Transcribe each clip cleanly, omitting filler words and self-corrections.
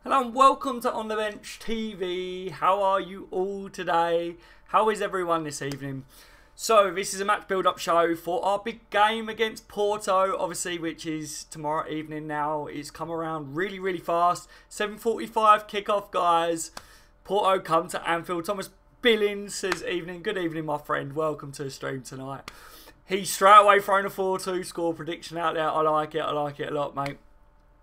Hello and welcome to On The Bench TV. How are you all today? How is everyone this evening? So this is a match build-up show for our big game against Porto, obviously, which is tomorrow evening now. It's come around really fast. 7:45 kickoff, guys. Porto come to Anfield. Thomas Billings says evening. Good evening, my friend. Welcome to the stream tonight. He's straight away thrown a 4-2 score prediction out there. I like it. I like it a lot, mate.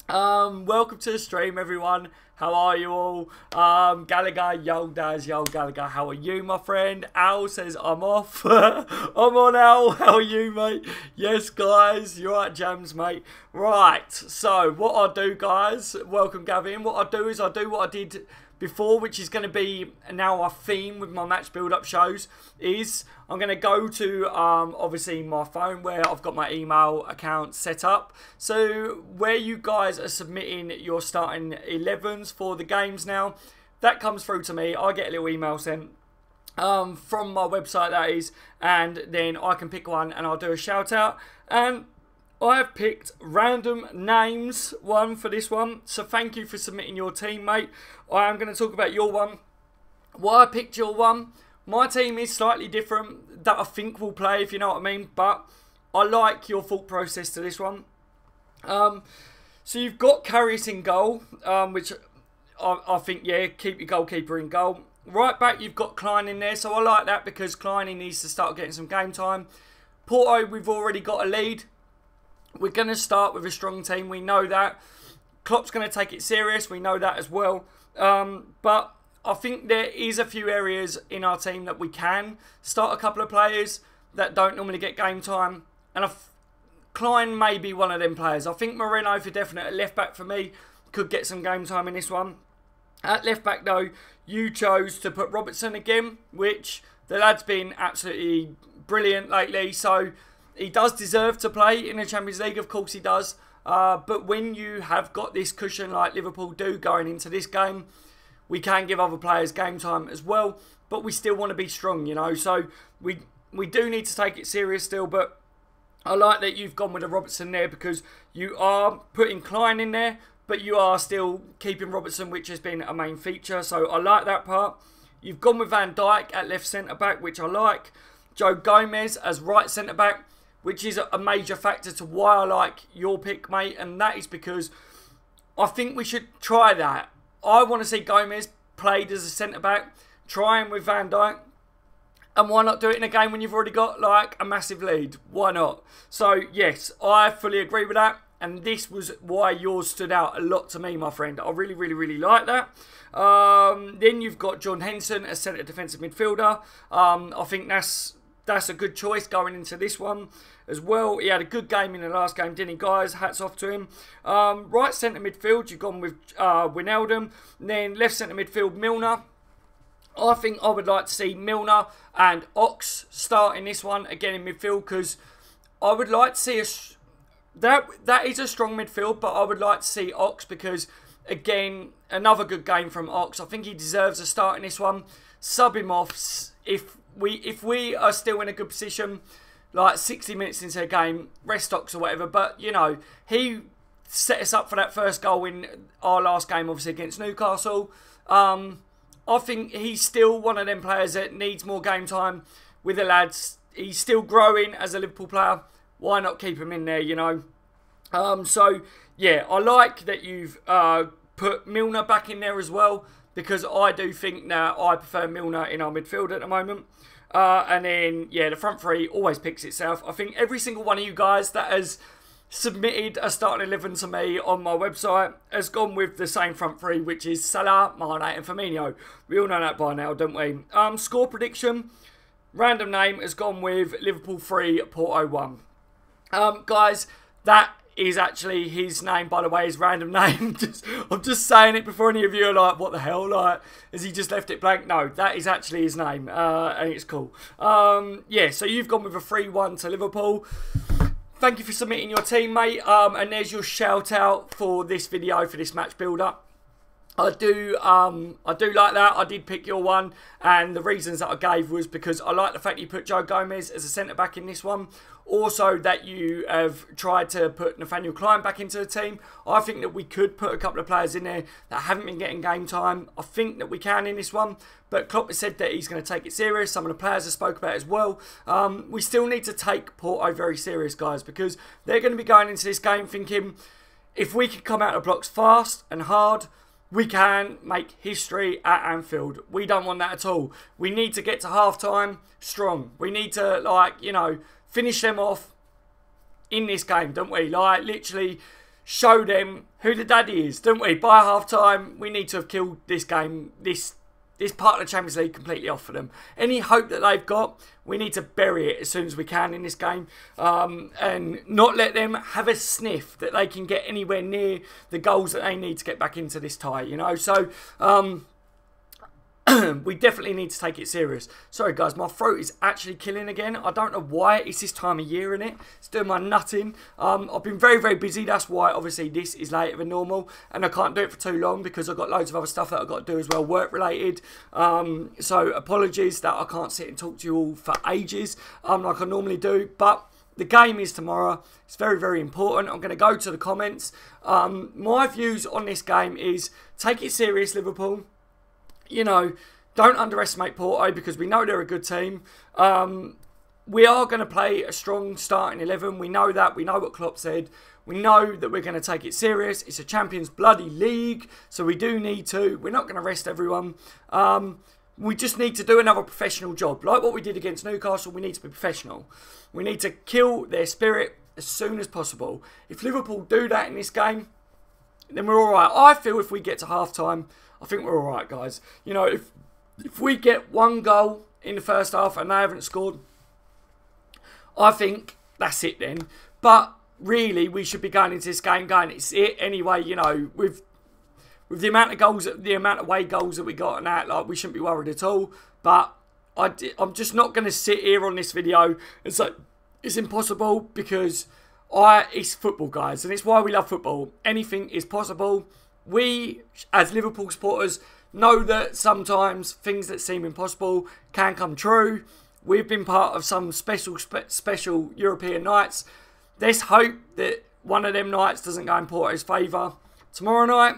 Welcome to the stream, everyone. How are you all? Gallagher, yo Daz, yo Gallagher, how are you, my friend? Al says I'm off. I'm on, Al. How are you, mate? Yes, guys, you're right, Jams, mate. Right, so what I do, guys, welcome Gavin. What I do is I do what I did before, which is going to be now our theme with my match build-up shows, is I'm going to go to, obviously, my phone where I've got my email account set up. So where you guys are submitting your starting 11s for the games now, that comes through to me. I get a little email sent from my website, that is, and then I can pick one and I'll do a shout-out. And I have picked random names, one for this one. So thank you for submitting your team, mate. I am going to talk about your one. Why I picked your one. My team is slightly different that I think will play, if you know what I mean. But I like your thought process to this one. So you've got Karius in goal, which I think, yeah, keep your goalkeeper in goal. Right back, you've got Klein in there. So I like that because Klein needs to start getting some game time. Porto, we've already got a lead. We're going to start with a strong team. We know that. Klopp's going to take it serious. We know that as well. But I think there is a few areas in our team that we can start a couple of players that don't normally get game time. And Klein may be one of them players. I think Moreno for definite at left back for me could get some game time in this one. At left back though, you chose to put Robertson again, which the lad's been absolutely brilliant lately. So he does deserve to play in the Champions League, of course he does. But when you have got this cushion like Liverpool do going into this game, we can give other players game time as well. But we still want to be strong, you know. So we do need to take it serious still. But I like that you've gone with a Robertson there because you are putting Klein in there, but you are still keeping Robertson, which has been a main feature. So I like that part. You've gone with Van Dijk at left centre-back, which I like. Joe Gomez as right centre-back, which is a major factor to why I like your pick, mate. And that is because I think we should try that. I want to see Gomez played as a centre-back, try him with Van Dijk. And why not do it in a game when you've already got, like, a massive lead? Why not? So, yes, I fully agree with that. And this was why yours stood out a lot to me, my friend. I really like that. Then you've got John Henson as centre defensive midfielder. I think that's a good choice going into this one as well. He had a good game in the last game, didn't he, guys? Hats off to him. Right centre midfield, you've gone with Wijnaldum. And then left centre midfield, Milner. I think I would like to see Milner and Ox start in this one again in midfield because I would like to see that is a strong midfield, but I would like to see Ox because, again, another good game from Ox. I think he deserves a start in this one. Sub him off if we are still in a good position, like 60 minutes into a game, rest Ox or whatever. But, you know, he set us up for that first goal in our last game, obviously, against Newcastle. I think he's still one of them players that needs more game time with the lads. He's still growing as a Liverpool player. Why not keep him in there, you know? So, yeah, I like that you've put Milner back in there as well because I do think that I prefer Milner in our midfield at the moment. And then, yeah, the front three always picks itself. I think every single one of you guys that has submitted a starting 11 to me on my website has gone with the same front three, which is Salah, Mane and Firmino. We all know that by now, don't we? Score prediction, random name, has gone with Liverpool 3, Porto 1. Guys, that is actually his name, by the way, his random name. I'm just saying it before any of you are like, what the hell? Like, has he just left it blank? No, that is actually his name, and it's cool. Yeah, so you've gone with a 3-1 to Liverpool. Thank you for submitting your team, mate. And there's your shout out for this video, for this match build-up. I do like that. I did pick your one, and the reasons that I gave was because I like the fact you put Joe Gomez as a centre-back in this one. Also, that you have tried to put Nathaniel Klein back into the team. I think that we could put a couple of players in there that haven't been getting game time. I think that we can in this one, but Klopp has said that he's going to take it serious. Some of the players have spoke about it as well. We still need to take Porto very serious, guys, because they're going to be going into this game thinking, if we can come out of the blocks fast and hard, we can make history at Anfield. We don't want that at all. We need to get to half-time strong. We need to, like, you know, finish them off in this game, don't we? Like, literally show them who the daddy is, don't we? By half-time, we need to have killed this game, this part of the Champions League completely off for them. Any hope that they've got, we need to bury it as soon as we can in this game, and not let them have a sniff that they can get anywhere near the goals that they need to get back into this tie, you know. So we definitely need to take it serious. Sorry guys, my throat is actually killing again. I don't know why. It's this time of year, innit? It's doing my nutting. I've been very, very busy. That's why obviously this is later than normal, and I can't do it for too long because I've got loads of other stuff that I've got to do as well, work related. So apologies that I can't sit and talk to you all for ages like I normally do, but the game is tomorrow. It's very, very important. I'm going to go to the comments. My views on this game is take it serious, Liverpool. You know, don't underestimate Porto because we know they're a good team. We are going to play a strong starting 11. We know that. We know what Klopp said. We know that we're going to take it serious. It's a Champions bloody league, so we do need to. We're not going to rest everyone. We just need to do another professional job. Like what we did against Newcastle, we need to be professional. We need to kill their spirit as soon as possible. If Liverpool do that in this game, then we're all right. I feel if we get to half-time, I think we're all right, guys. You know, if we get one goal in the first half and they haven't scored, I think that's it then. But really, we should be going into this game going, it's it anyway. You know, with the amount of goals, the amount of away goals that we got and that, like, we shouldn't be worried at all. But I'm just not going to sit here on this video and say it's impossible because it's football, guys, and it's why we love football. Anything is possible. We, as Liverpool supporters, know that sometimes things that seem impossible can come true. We've been part of some special European nights. Let's hope that one of them nights doesn't go in Porto's favour. Tomorrow night,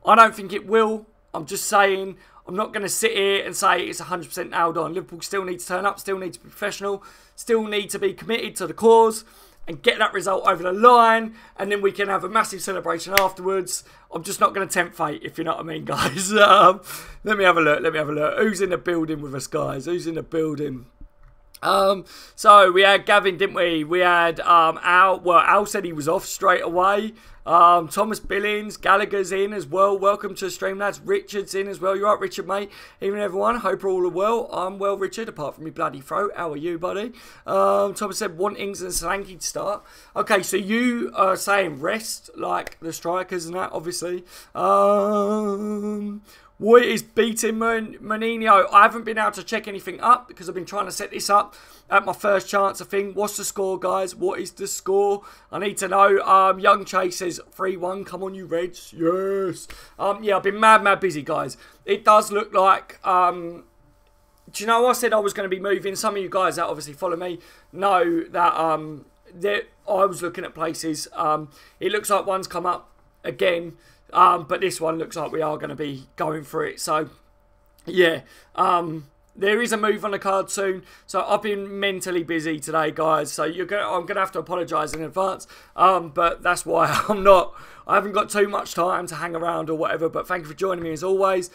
I don't think it will. I'm just saying, I'm not going to sit here and say it's 100% nailed on. Liverpool still need to turn up, still need to be professional, still need to be committed to the cause and get that result over the line, and then we can have a massive celebration afterwards. I'm just not going to tempt fate, if you know what I mean, guys. Let me have a look. Who's in the building with us, guys? Who's in the building? So we had Gavin, didn't we? We had Al. Well, Al said he was off straight away. Thomas Billings, Gallagher's in as well. Welcome to the stream, lads. Richard's in as well. You right, Richard, mate? Evening, everyone. Hope you're all well. I'm well, Richard, apart from your bloody throat. How are you, buddy? Thomas said, want Ings and Solanke to start. Okay, so you are saying rest, like the strikers and that, obviously. What is beating Mourinho? I haven't been able to check anything up because I've been trying to set this up at my first chance of thing. What's the score, guys? What is the score? I need to know. Young Chase says 3-1. Come on, you Reds. Yes. Yeah, I've been mad busy, guys. It does look like... do you know I said I was going to be moving? Some of you guys that obviously follow me know that I was looking at places. It looks like one's come up again. But this one looks like we are going to be going for it. So, yeah. There is a move on the card soon. So, I've been mentally busy today, guys. So, I'm going to have to apologise in advance. But that's why I haven't got too much time to hang around or whatever. But thank you for joining me as always.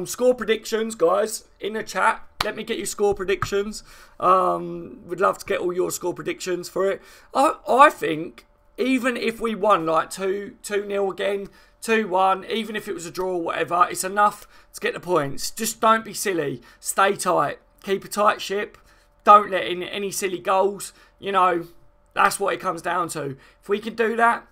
Score predictions, guys, in the chat. Let me get your score predictions. Would love to get all your score predictions for it. I think even if we won like 2-0 again, 2-1, even if it was a draw or whatever, it's enough to get the points. Just don't be silly. Stay tight. Keep a tight ship. Don't let in any silly goals. You know, that's what it comes down to. If we can do that,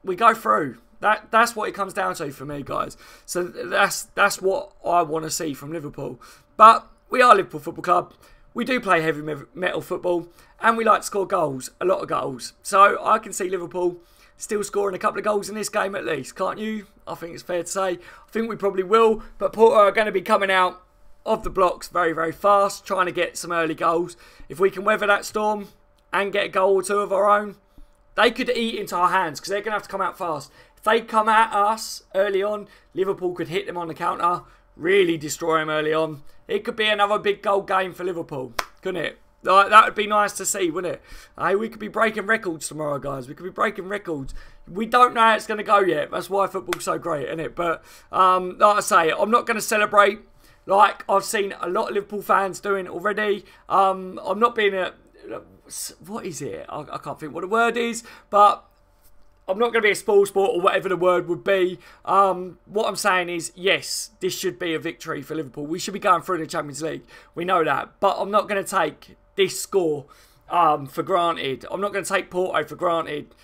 we go through. That's what it comes down to for me, guys. So that's what I want to see from Liverpool. But we are Liverpool Football Club. We do play heavy metal football. And we like to score goals. A lot of goals. So I can see Liverpool still scoring a couple of goals in this game at least, can't you? I think it's fair to say. I think we probably will, but Porto are going to be coming out of the blocks very, very fast, trying to get some early goals. If we can weather that storm and get a goal or two of our own, they could eat into our hands because they're going to have to come out fast. If they come at us early on, Liverpool could hit them on the counter, really destroy them early on. It could be another big goal game for Liverpool, couldn't it? Like, that would be nice to see, wouldn't it? Hey, we could be breaking records tomorrow, guys. We could be breaking records. We don't know how it's going to go yet. That's why football's so great, isn't it? But like I say, I'm not going to celebrate like I've seen a lot of Liverpool fans doing already. I'm not being a... What is it? I can't think what the word is, but I'm not going to be a spoilsport or whatever the word would be. What I'm saying is, yes, this should be a victory for Liverpool. We should be going through the Champions League. We know that. But I'm not going to take this score for granted. I'm not going to take Porto for granted.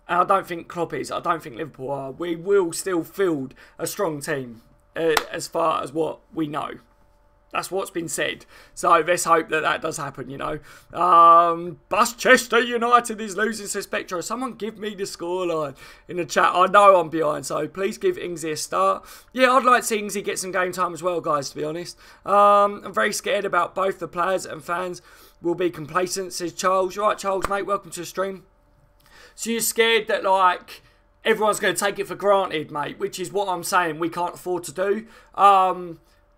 And I don't think Klopp is. I don't think Liverpool are. We will still field a strong team as far as what we know. That's what's been said. So let's hope that that does happen, you know. Chester United is losing to Spectra. Someone give me the scoreline in the chat. I know I'm behind, so please give Ingsy a start. Yeah, I'd like to see Ingsy get some game time as well, guys, to be honest. I'm very scared about both the players and fans will be complacent, says Charles. You're right, Charles, mate. Welcome to the stream. So you're scared that, like, everyone's going to take it for granted, mate, which is what I'm saying we can't afford to do.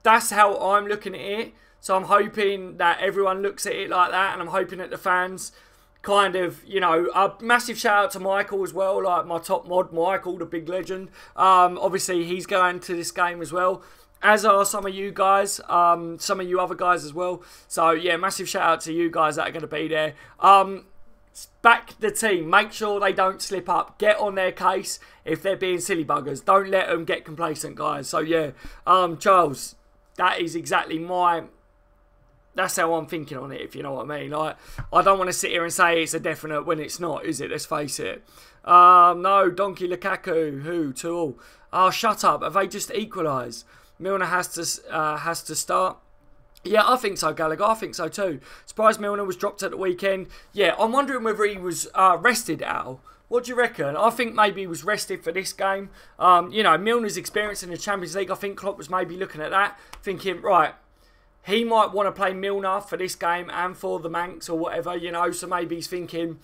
That's how I'm looking at it. So I'm hoping that everyone looks at it like that, and I'm hoping that the fans kind of, you know, a massive shout out to Michael as well, like my top mod, Michael, the big legend. Obviously, he's going to this game as well, as are some of you guys, some of you other guys as well. So, yeah, massive shout out to you guys that are going to be there. Back the team. Make sure they don't slip up. Get on their case if they're being silly buggers. Don't let them get complacent, guys. So, yeah, Charles, that is exactly that's how I'm thinking on it, if you know what I mean. Like, I don't want to sit here and say it's a definite when it's not, is it? Let's face it. No, Donkey Lukaku, who, 2-2. Oh, shut up. Have they just equalised? Milner has to start. Yeah, I think so, Gallagher. I think so too. Surprised Milner was dropped at the weekend. Yeah, I'm wondering whether he was rested, Al. What do you reckon? I think maybe he was rested for this game. You know, Milner's experience in the Champions League, I think Klopp was maybe looking at that, thinking, right, he might want to play Milner for this game and for the Manx or whatever, you know. So maybe he's thinking,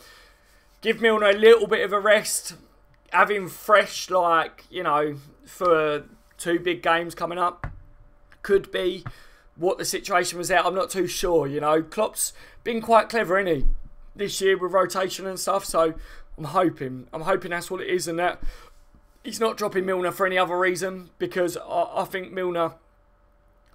give Milner a little bit of a rest, have him fresh, like, you know, for 2 big games coming up. Could be what the situation was there. I'm not too sure, you know. Klopp's been quite clever, isn't he, this year with rotation and stuff. So I'm hoping that's what it is, and that he's not dropping Milner for any other reason, because I think Milner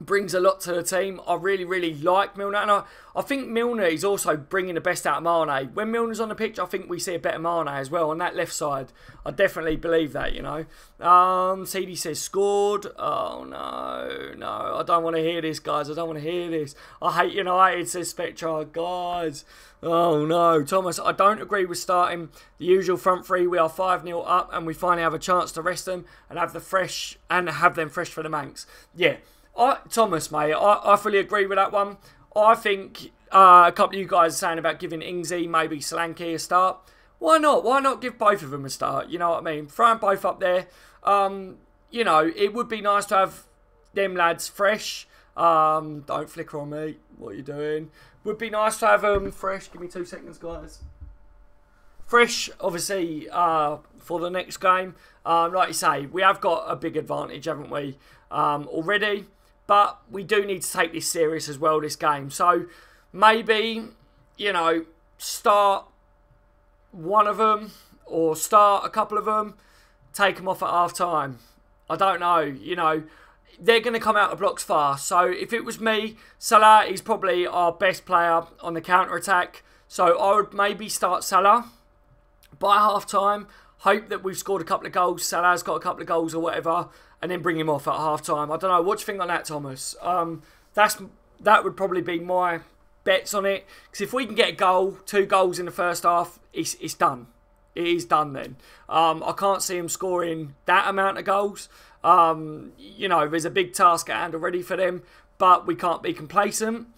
brings a lot to the team. I really, really like Milner, and I think Milner is also bringing the best out of Mane. When Milner's on the pitch, I think we see a better Mane as well on that left side. I definitely believe that, you know. CD says scored. Oh, no, I don't want to hear this, guys. I don't want to hear this. I hate United, says Spectra. Guys, oh, no. Thomas, I don't agree with starting the usual front three. We are 5-0 up, and we finally have a chance to rest them and have them fresh for the Manx. Yeah. Thomas, mate, I fully agree with that one. I think a couple of you guys are saying about giving Ingsy, maybe Solanke a start. Why not? Why not give both of them a start? You know what I mean? Throw them both up there. You know, it would be nice to have them lads fresh. Don't flicker on me. What are you doing? Would be nice to have them fresh. Give me 2 seconds, guys. Fresh, obviously, for the next game. Like you say, we have got a big advantage, haven't we, already? But we do need to take this serious as well, this game. So maybe, you know, start one of them or start a couple of them, take them off at half time. I don't know, you know. They're going to come out the blocks fast. So if it was me, Salah is probably our best player on the counter-attack. So I would maybe start Salah by half time. Hope that we've scored a couple of goals. Salah's got a couple of goals or whatever, and then bring him off at half time. I don't know. What do you think on that, Thomas? That would probably be my bets on it. Because if we can get a goal, 2 goals in the first half, it's done. It is done then. I can't see him scoring that amount of goals. You know, there's a big task at hand already for them, but we can't be complacent.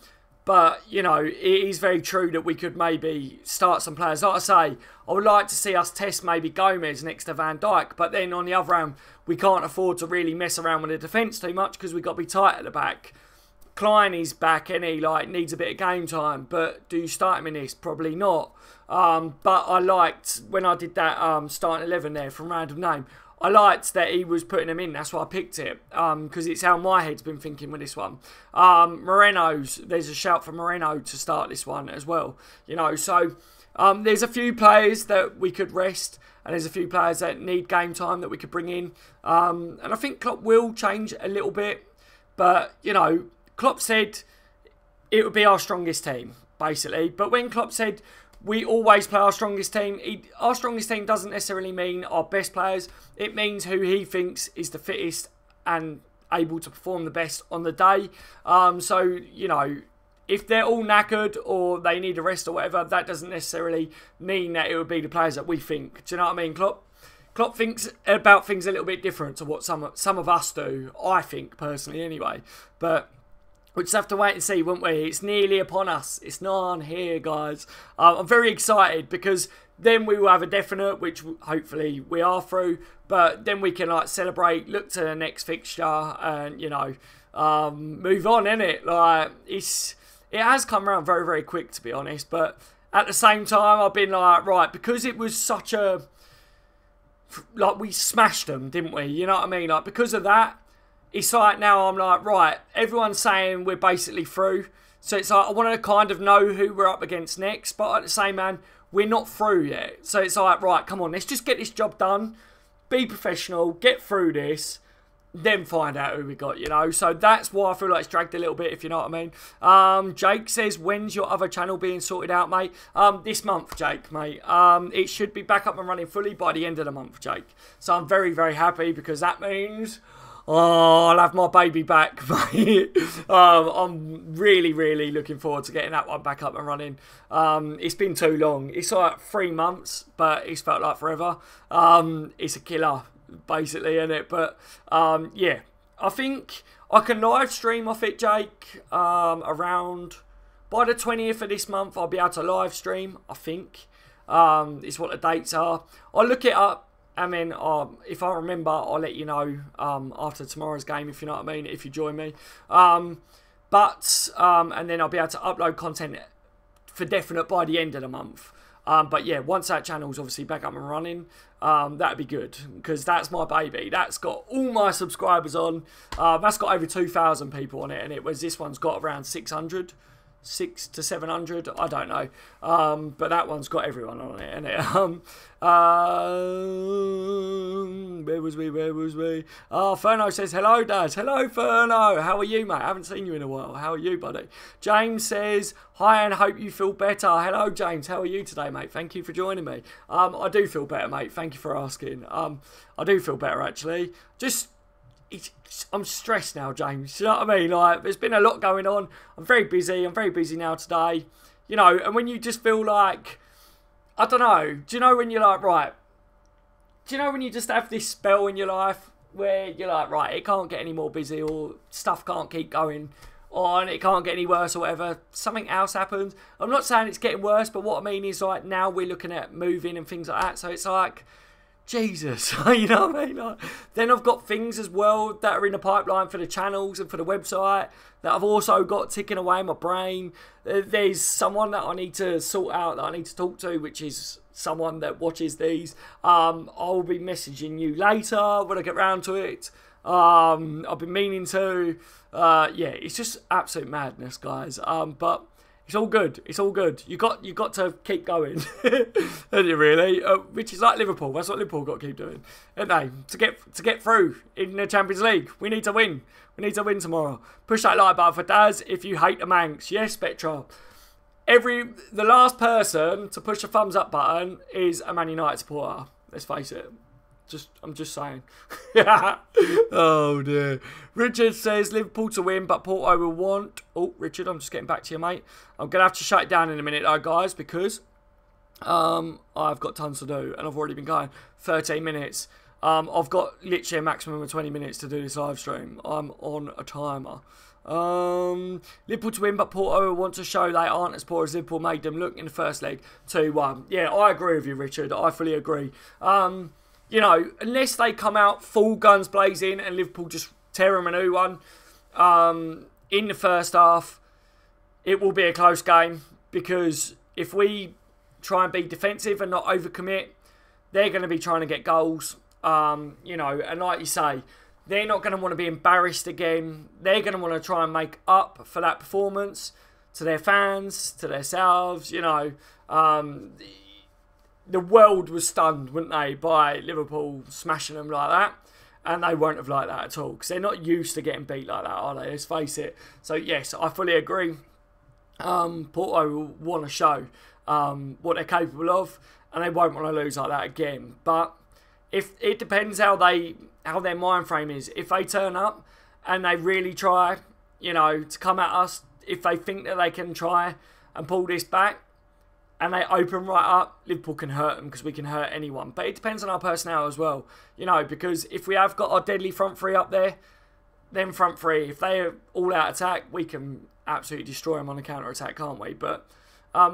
But, you know, it is very true that we could maybe start some players. Like I say, I would like to see us test maybe Gomez next to Van Dijk. But then on the other hand, we can't afford to really mess around with the defence too much because we've got to be tight at the back. Klein is back and he needs a bit of game time. But do you start him in this? Probably not. But I liked, when I did that starting 11 there from random name, I liked that he was putting them in. That's why I picked it. Because it's how my head's been thinking with this one. There's a shout for Moreno to start this one as well. You know, so there's a few players that we could rest. And there's a few players that need game time that we could bring in. And I think Klopp will change a little bit. But, you know, Klopp said it would be our strongest team, basically. But when Klopp said we always play our strongest team, our strongest team doesn't necessarily mean our best players. It means who he thinks is the fittest and able to perform the best on the day. So, you know, if they're all knackered or they need a rest or whatever, that doesn't necessarily mean that it would be the players that we think. Do you know what I mean, Klopp? Klopp thinks about things a little bit different to what some of us do, I think, personally, anyway. But we'll just have to wait and see, won't we? It's nearly upon us. It's nigh here, guys. I'm very excited because then we will have a definite, which hopefully we are through. But then we can like celebrate, look to the next fixture, and you know, move on. Innit? Like it has come around very, very quick, to be honest. But at the same time, I've been like, right, because it was such a we smashed them, didn't we? You know what I mean? Like because of that. It's like now I'm like, right, everyone's saying we're basically through. So it's like I want to kind of know who we're up against next. But at the same man, we're not through yet. So it's like, right, come on, let's just get this job done. Be professional, get through this. Then find out who we got, you know. So that's why I feel like it's dragged a little bit, if you know what I mean. Jake says, when's your other channel being sorted out, mate? This month, Jake, mate. It should be back up and running fully by the end of the month, Jake. So I'm very, very happy because that means I'll have my baby back, mate. I'm really, really looking forward to getting that one back up and running. It's been too long. It's like 3 months, but it's felt like forever. It's a killer, basically, isn't it? But yeah, I think I can live stream off it, Jake. Around by the 20th of this month, I'll be able to live stream, I think. Is what the dates are. I'll look it up. And then if I remember, I'll let you know after tomorrow's game, if you know what I mean, if you join me. And then I'll be able to upload content for definite by the end of the month. But yeah, once that channel's obviously back up and running, that'd be good. Because that's my baby. That's got all my subscribers on. That's got over 2,000 people on it. And this one's got around 600. 600 to 700, I don't know, but that one's got everyone on it, innit? Where was we? Oh, Furno says, hello, Dad. Hello, Furno. How are you, mate? I haven't seen you in a while. How are you, buddy? James says, hi, and hope you feel better. Hello, James. How are you today, mate? Thank you for joining me. I do feel better, mate. Thank you for asking. I do feel better, actually. I'm stressed now, James. You know what I mean? Like, there's been a lot going on. I'm very busy. I'm very busy now today. You know, and when you just feel like, I don't know. Do you know when you're like, right? Do you know when you just have this spell in your life where you're like, right, it can't get any more busy or stuff can't keep going on, it can't get any worse or whatever. Something else happens. I'm not saying it's getting worse, but what I mean is like now we're looking at moving and things like that. So it's like, Jesus, you know what I mean? Like, then I've got things as well that are in the pipeline for the channels and for the website that I've also got ticking away in my brain. There's someone that I need to sort out, that I need to talk to, which is someone that watches these. I'll be messaging you later when I get round to it. I've been meaning to. Yeah, it's just absolute madness, guys. But it's all good. It's all good. You got to keep going, haven't you? Really, which is like Liverpool. That's what Liverpool got to keep doing, haven't they? To get through in the Champions League, we need to win. We need to win tomorrow. Push that like button for Daz if you hate the Manx. Yes, Spectra. The last person to push the thumbs up button is a Man United supporter. Let's face it. I'm just saying. Oh dear. Richard says Liverpool to win, but Porto will want. Oh, Richard, I'm just getting back to you, mate. I'm gonna have to shut it down in a minute, though, guys, because I've got tons to do, and I've already been going 13 minutes. I've got literally a maximum of 20 minutes to do this live stream. I'm on a timer. Liverpool to win, but Porto want to show they aren't as poor as Liverpool made them look in the first leg. 2-1. Yeah, I agree with you, Richard. I fully agree. You know, unless they come out full guns blazing and Liverpool just tear them a new one in the first half, it will be a close game, because if we try and be defensive and not overcommit, they're going to be trying to get goals. You know, and like you say, they're not going to want to be embarrassed again. They're going to want to try and make up for that performance to their fans, to themselves. You know, the world was stunned, weren't they, by Liverpool smashing them like that. And they won't have liked that at all, because they're not used to getting beat like that, are they? Let's face it. So, yes, I fully agree. Porto will want to show what they're capable of, and they won't want to lose like that again. But if it depends how their mind frame is. If they turn up and they really try, you know, to come at us, if they think that they can try and pull this back, and they open right up, Liverpool can hurt them, because we can hurt anyone. But it depends on our personnel as well, you know, because if we have got our deadly front three up there, then front three, if they're all out attack, we can absolutely destroy them on a counter attack, can't we? But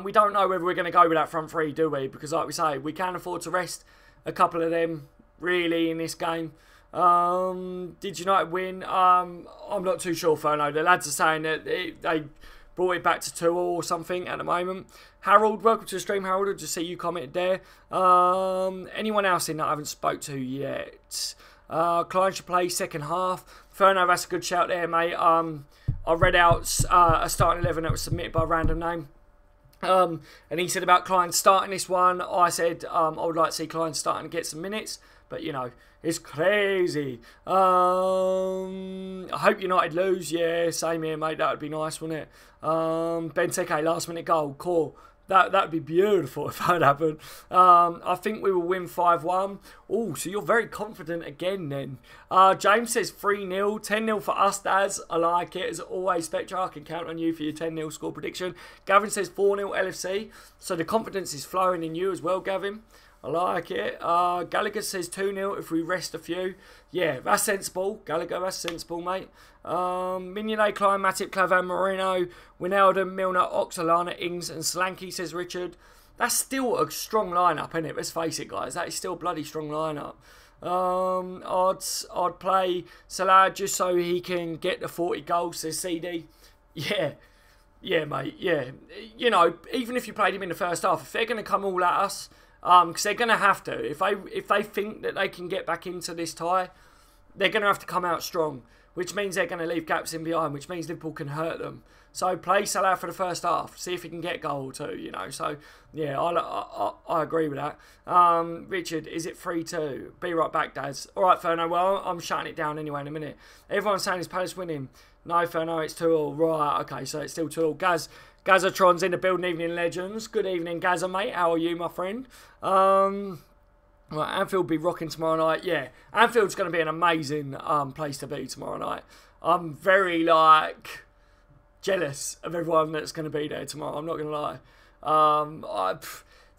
we don't know whether we're going to go with that front three, do we? Because like we say, we can afford to rest a couple of them really in this game. Did United win? I'm not too sure, Furno. The lads are saying that they brought it back to 2-2 or something at the moment. Harold, welcome to the stream, Harold. I just see you commented there. Anyone else in that I haven't spoke to yet? Klein should play second half. Furno, that's a good shout there, mate. I read out a starting 11 that was submitted by a random name. And he said about Klein starting this one. I said I would like to see Klein starting to get some minutes. But, you know, it's crazy. I hope United lose. Yeah, same here, mate. That would be nice, wouldn't it? Benteke, last minute goal. Cool. That would be beautiful if that happened. I think we will win 5-1. Oh, so you're very confident again then. James says 3-0. 10-0 for us, Daz. I like it. As always, Spectre, I can count on you for your 10-0 score prediction. Gavin says 4-0 LFC. So the confidence is flowing in you as well, Gavin. I like it. Gallagher says 2-0 if we rest a few. Yeah, that's sensible. Gallagher, that's sensible, mate. Mignolet, Klein, Matip, Clavan, Moreno, Wijnaldum, Milner, Oxalana, Ings and Solanke, says Richard. That's still a strong lineup, isn't it? Let's face it, guys. That is still a bloody strong lineup. I'd play Salah just so he can get the 40 goals, says CD. Yeah. Yeah, mate. Yeah. You know, even if you played him in the first half, if they're going to come all at us, because they're going to have to. If they think that they can get back into this tie, they're going to have to come out strong, which means they're going to leave gaps in behind, which means Liverpool can hurt them. So play Salah for the first half. See if he can get a goal too, you know. So, yeah, I agree with that. Richard, is it 3-2? Be right back, Daz. All right, Ferno. Well, I'm shutting it down anyway in a minute. Everyone's saying it's Palace winning. No, Ferno, it's 2-2. Right, okay, so it's still 2-2. Gazatron's in the building. Evening legends. Good evening, Gaza, mate. How are you, my friend? Right, Anfield will be rocking tomorrow night. Yeah, Anfield's going to be an amazing place to be tomorrow night. I'm very, jealous of everyone that's going to be there tomorrow. I'm not going to lie.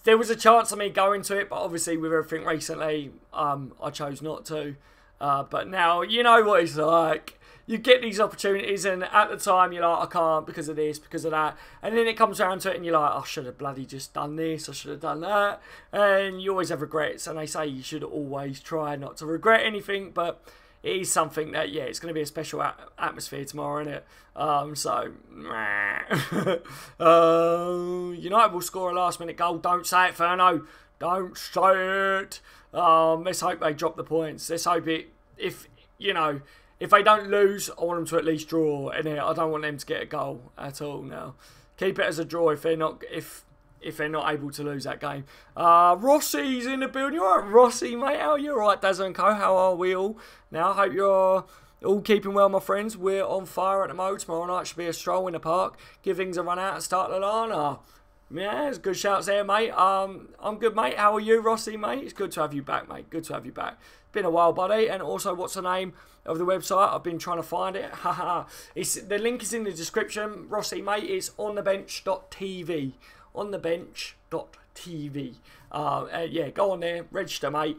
There was a chance of me going to it, but obviously with everything recently, I chose not to. But now, you know what it's like. You get these opportunities, and at the time you're like, I can't because of this, because of that. And then it comes around to it and you're like, I should have bloody just done this, I should have done that. And you always have regrets. And they say you should always try not to regret anything, but it is something that, yeah, it's going to be a special atmosphere tomorrow, isn't it? United will score a last minute goal. Don't say it, Ferno. Don't say it. Let's hope they drop the points. Let's hope it, if they don't lose, I want them to at least draw. And I don't want them to get a goal at all now. Keep it as a draw if they're not able to lose that game. Rossi's in the building. You alright, Rossi, mate? How are you? Alright, Daz and Co. How are we all? Now, I hope you're all keeping well, my friends. We're on fire at the moment. Tomorrow night should be a stroll in the park. Give things a run out and start the line. Yeah, there's good shouts there, mate. I'm good, mate. How are you, Rossi, mate? It's good to have you back, mate. Good to have you back. Been a while, buddy. And also, what's the name of the website? I've been trying to find it. The link is in the description. Rossi, mate, it's onthebench.tv. onthebench.tv. Yeah, go on there, register, mate.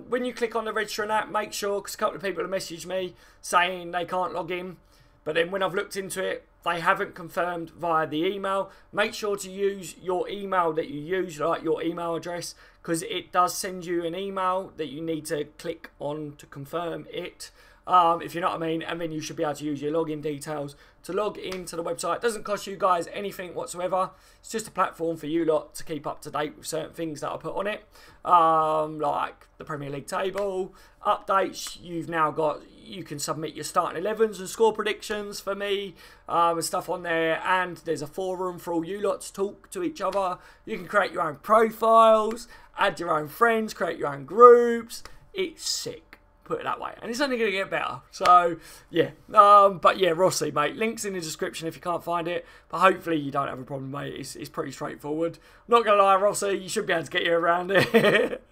When you click on the register and that, make sure, because a couple of people have messaged me saying they can't log in, but then when I've looked into it, they haven't confirmed via the email. Make sure to use your email that you use, like your email address, because it does send you an email that you need to click on to confirm it, if you know what I mean, and then you should be able to use your login details to log into the website. It doesn't cost you guys anything whatsoever. It's just a platform for you lot to keep up to date with certain things that I put on it, like the Premier League table, updates. You've now got, you can submit your starting 11s and score predictions for me, and stuff on there, and there's a forum for all you lot to talk to each other. You can create your own profiles, add your own friends, create your own groups. It's sick, put it that way, and it's only going to get better. So yeah, but yeah, Rossi, mate, links in the description if you can't find it, but hopefully you don't have a problem, mate. It's pretty straightforward. Not gonna lie, Rossi, you should be able to get you around it.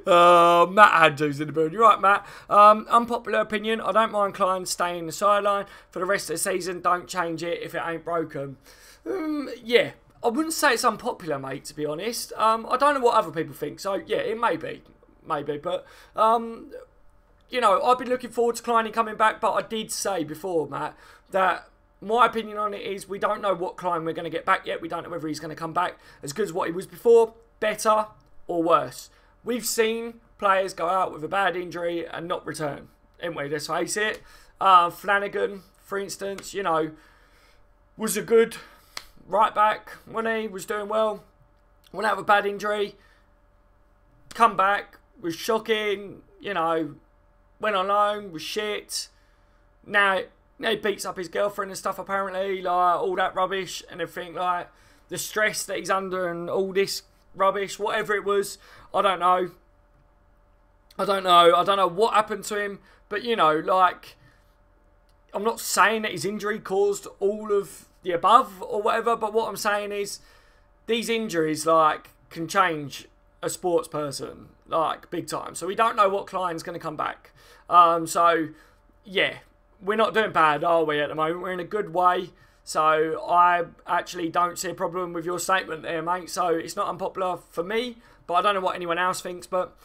Matt Hadju's in the building. You're right, Matt. Unpopular opinion, I don't mind Klein staying in the sideline for the rest of the season. Don't change it if it ain't broken. Yeah, I wouldn't say it's unpopular, mate, to be honest. I don't know what other people think, so yeah, it may be, but you know, I've been looking forward to Klein coming back, but I did say before, Matt, that my opinion on it is we don't know what Klein we're going to get back yet. We don't know whether he's going to come back as good as what he was before, better or worse. We've seen players go out with a bad injury and not return, haven't we? Let's face it. Flanagan, for instance, you know, was a good right back when he was doing well. Went out with a bad injury, come back, was shocking, you know, went on loan, was shit. Now he beats up his girlfriend and stuff, apparently, like all that rubbish and everything, like the stress that he's under and all this rubbish, whatever it was, I don't know. I don't know what happened to him, but you know, like, I'm not saying that his injury caused all of the above or whatever, but what I'm saying is these injuries, like, can change a sports person, like, big time. So we don't know what Klein's going to come back. So yeah, we're not doing bad, are we, at the moment? We're in a good way. So I actually don't see a problem with your statement there, mate. So it's not unpopular for me, but I don't know what anyone else thinks. But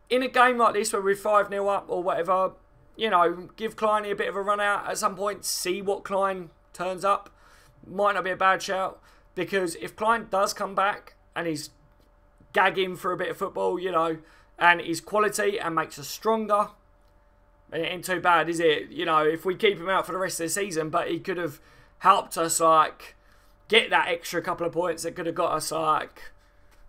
in a game like this where we're 5-0 up or whatever, you know, give Klein a bit of a run out at some point, see what Klein turns up. Might not be a bad shout, because if Klein does come back and he's gagging for a bit of football, you know, and his quality and makes us stronger, it ain't too bad, is it? You know, if we keep him out for the rest of the season, but he could have helped us, like, get that extra couple of points that could have got us, like,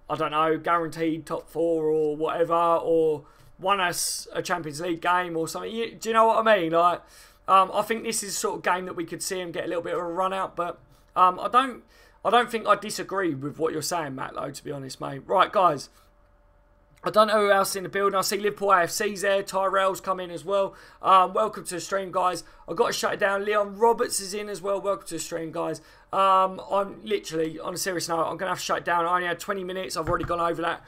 I don't know, guaranteed top 4 or whatever, or won us a Champions League game or something. Do you know what I mean? Like, I think this is the sort of game that we could see him get a little bit of a run out, but I don't think I disagree with what you're saying, Matt, though, to be honest, mate. Right, guys. I don't know who else in the building. I see Liverpool AFC's there. Tyrell's come in as well. Welcome to the stream, guys. I've got to shut it down. Leon Roberts is in as well. Welcome to the stream, guys. I'm literally, on a serious note, I'm going to have to shut it down. I only had 20 minutes. I've already gone over that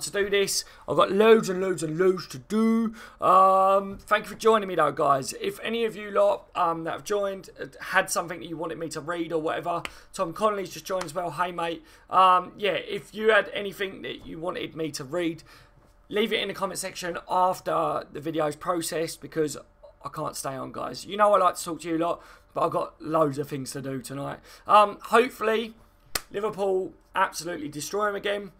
to do this. I've got loads and loads and loads to do. Thank you for joining me, though, guys. If any of you lot that have joined had something that you wanted me to read or whatever, Tom Connolly's just joined as well. Hey, mate. Yeah, if you had anything that you wanted me to read, leave it in the comment section after the video's processed, because I can't stay on, guys. You know I like to talk to you a lot, but I've got loads of things to do tonight. Hopefully, Liverpool absolutely destroy them again.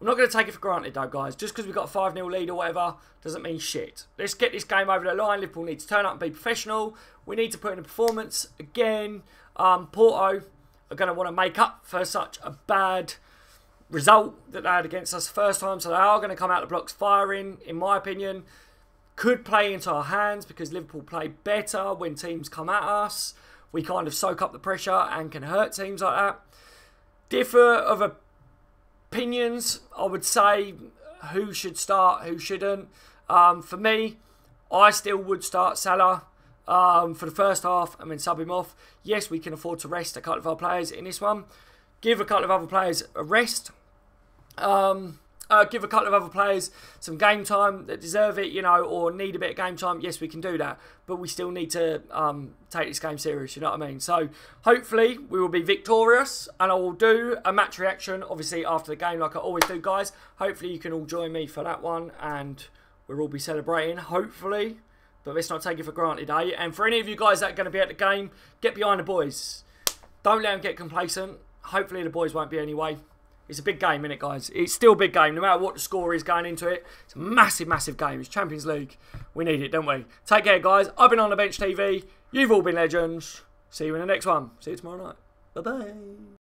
I'm not going to take it for granted, though, guys. Just because we've got a 5-0 lead or whatever doesn't mean shit. Let's get this game over the line. Liverpool need to turn up and be professional. We need to put in a performance again. Porto are going to want to make up for such a bad result that they had against us the first time, so they are going to come out the blocks firing, in my opinion. Could play into our hands, because Liverpool play better when teams come at us. We kind of soak up the pressure and can hurt teams like that. Differ of opinions, I would say, who should start, who shouldn't. For me, I still would start Salah for the first half and then sub him off. Yes, we can afford to rest a couple of our players in this one. Give a couple of other players a rest. Give a couple of other players some game time that deserve it, you know, or need a bit of game time. Yes, we can do that, but we still need to take this game serious, you know what I mean? So hopefully we will be victorious, and I will do a match reaction, obviously, after the game, like I always do, guys. Hopefully you can all join me for that one, and we'll all be celebrating, hopefully. But let's not take it for granted, eh? And for any of you guys that are going to be at the game, get behind the boys. Don't let them get complacent. Hopefully the boys won't be anyway. It's a big game, isn't it, guys? It's still a big game, no matter what the score is going into it. It's a massive, massive game. It's Champions League. We need it, don't we? Take care, guys. I've been On The Bench TV. You've all been legends. See you in the next one. See you tomorrow night. Bye-bye.